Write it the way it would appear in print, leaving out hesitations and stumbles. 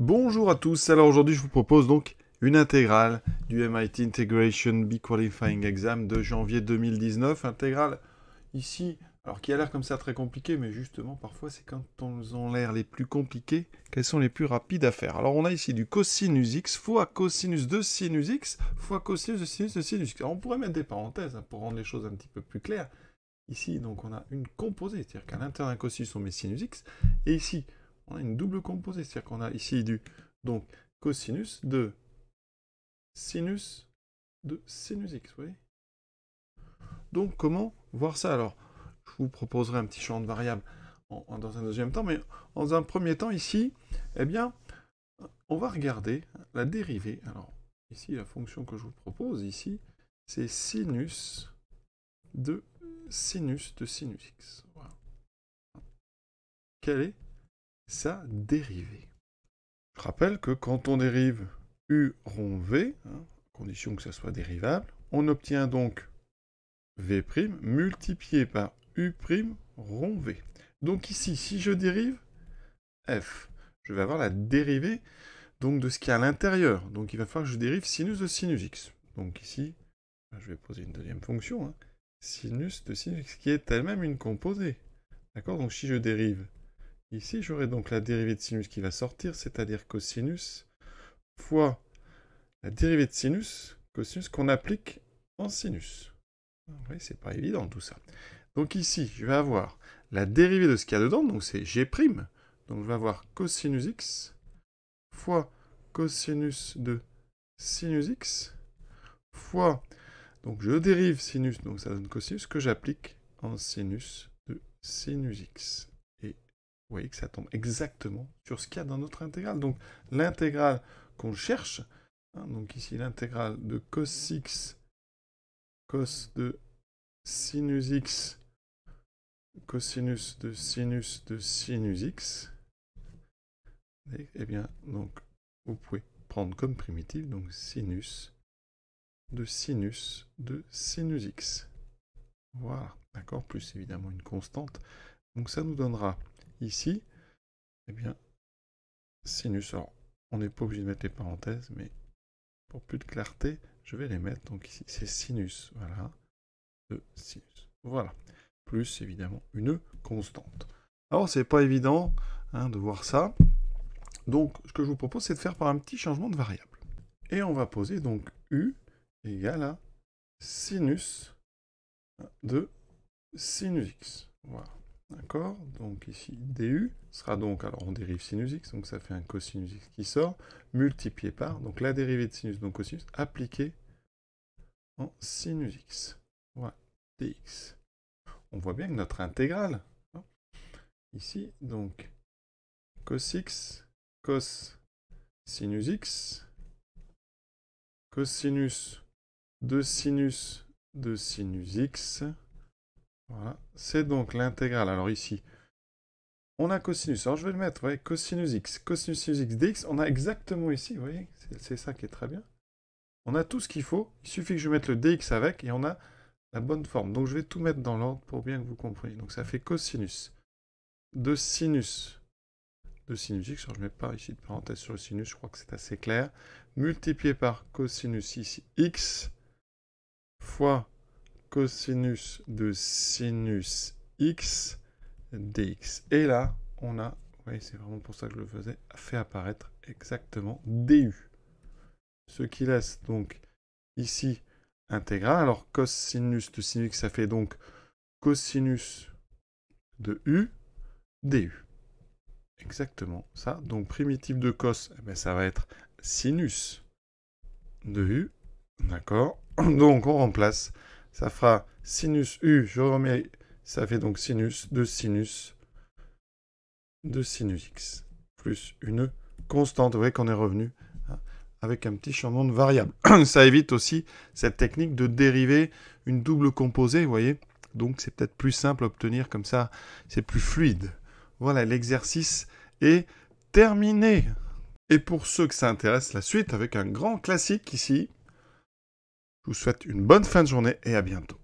Bonjour à tous, alors aujourd'hui je vous propose donc une intégrale du MIT Integration Bee Qualifying Exam de janvier 2019, intégrale ici, alors qui a l'air comme ça très compliqué, mais justement parfois c'est quand elles ont l'air les plus compliquées qu'elles sont les plus rapides à faire. Alors on a ici du cosinus x fois cosinus de sinus x fois cosinus de sinus de sinus x. Alors on pourrait mettre des parenthèses pour rendre les choses un petit peu plus claires. Ici donc on a une composée, c'est-à-dire qu'à l'intérieur d'un cosinus on met sinus x, et ici on a une double composée, c'est-à-dire qu'on a ici du donc cosinus de sinus x, vous voyez. Donc comment voir ça? Alors, je vous proposerai un petit champ de variables dans un deuxième temps, mais dans un premier temps ici, eh bien, on va regarder la dérivée. Alors, ici, la fonction que je vous propose ici, c'est sinus de sinus x. Voilà. Quelle est sa dérivée? Je rappelle que quand on dérive u rond v, condition que ça soit dérivable, on obtient donc v' multiplié par u' rond v. Donc ici, si je dérive f, je vais avoir la dérivée donc, de ce qu'il y a à l'intérieur. Donc il va falloir que je dérive sinus de sinus x. Donc ici, je vais poser une deuxième fonction, sinus de sinus x, qui est elle-même une composée. D'accord? Donc si je dérive ici, j'aurai donc la dérivée de sinus qui va sortir, c'est-à-dire cosinus fois la dérivée de sinus, cosinus qu'on applique en sinus. Oui, c'est pas évident tout ça. Donc ici, je vais avoir la dérivée de ce qu'il y a dedans, donc c'est g'. Donc je vais avoir cosinus x fois cosinus de sinus x fois, donc je dérive sinus, donc ça donne cosinus, que j'applique en sinus de sinus x. Et vous voyez que ça tombe exactement sur ce qu'il y a dans notre intégrale. Donc l'intégrale qu'on cherche, donc ici l'intégrale de cos x, cos de sinus x, cosinus de sinus x, et bien, donc, vous pouvez prendre comme primitive, donc sinus de sinus x. Voilà, d'accord, plus évidemment une constante. Donc ça nous donnera ici, eh bien, sinus. Alors, on n'est pas obligé de mettre les parenthèses, mais pour plus de clarté, je vais les mettre. Donc ici, c'est sinus, voilà, de sinus. Voilà, plus évidemment une constante. Alors, c'est pas évident de voir ça. Donc, ce que je vous propose, c'est de faire par un petit changement de variable. Et on va poser donc u égale à sinus de sinus x. Voilà. D'accord? Donc ici, du sera donc, alors on dérive sinus x, donc ça fait un cosinus x qui sort, multiplié par, donc la dérivée de sinus, donc cosinus, appliquée en sinus x. Voilà, dx. On voit bien que notre intégrale, ici, donc, cos x, cos sinus x, cosinus de sinus x. Voilà, c'est donc l'intégrale. Alors ici, on a cosinus. Alors je vais le mettre, vous voyez, cosinus x dx. On a exactement ici, vous voyez, c'est ça qui est très bien. On a tout ce qu'il faut. Il suffit que je mette le dx avec et on a la bonne forme. Donc je vais tout mettre dans l'ordre pour bien que vous compreniez. Donc ça fait cosinus de sinus x. Alors je ne mets pas ici de parenthèse sur le sinus, je crois que c'est assez clair. Multiplié par cosinus ici x fois cosinus de sinus x dx. Et là, on a, vous voyez, c'est vraiment pour ça que je le faisais, fait apparaître exactement du. Ce qui laisse donc ici intégrale. Alors cosinus de sinus x, ça fait donc cosinus de u du. Exactement ça. Donc primitive de cos, eh bien, ça va être sinus de u. D'accord? Donc on remplace. Ça fera sinus u, je remets, ça fait donc sinus de sinus x, plus une constante. Vous voyez qu'on est revenu avec un petit changement de variable. Ça évite aussi cette technique de dériver une double composée, vous voyez. Donc c'est peut-être plus simple à obtenir comme ça, c'est plus fluide. Voilà, l'exercice est terminé. Et pour ceux que ça intéresse, la suite avec un grand classique ici. Je vous souhaite une bonne fin de journée et à bientôt.